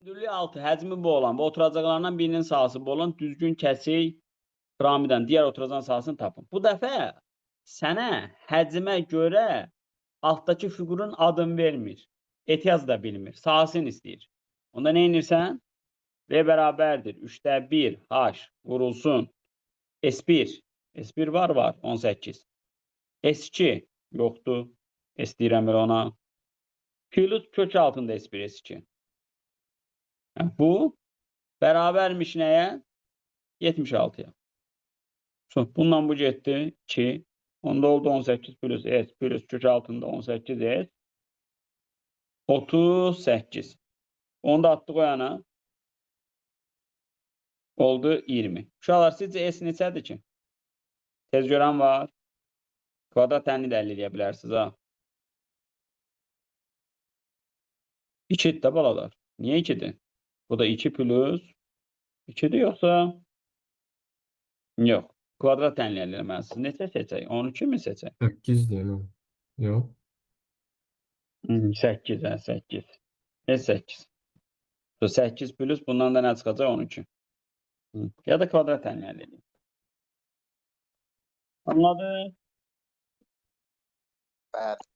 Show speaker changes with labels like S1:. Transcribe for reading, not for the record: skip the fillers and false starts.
S1: Hündürlüyü 6, həcmi bu olan və oturacaqlarından birinin sahası bu olan düzgün kəsik piramidanın digər oturacağın sahasını tapın. Bu dəfə sənə həcmə görə altdakı fiqurun adını vermir. Etiraz da bilmir. Sahasını istəyir. Onda nə edirsən? V bərabərdir. 3'də 1 H vurulsun. S1. S1 var 18. S2 yoxdur. S deyirəm bir ona. Plus kök altında S1, S2. Yəni, bu bərabərmiş nəyə? 76'ya. Bundan bu getdi 2. Onda oldu 18 plus S plus kök altında 18 S. 38. Onu da atdıq o yana. Oldu 20. Uşaqlar, sizcə S neçədir ki? Tez görən var. Kvadrat tənini də əldə edə bilərsiniz, ha. 2'dir də balalar. Niyə 2'dir? Bu da 2 plus 2'dir yoxsa? Yox. Kvadrat tənini əldə eləməlisiniz. Neçə seçək? 12 mi seçək?
S2: 8 deyim. Yox.
S1: 8, 8. S8. 8 plus bundan da nə çıxacaq? 12. Ya da kvadrat tənini əldə edin. Anladın?
S3: Bəli.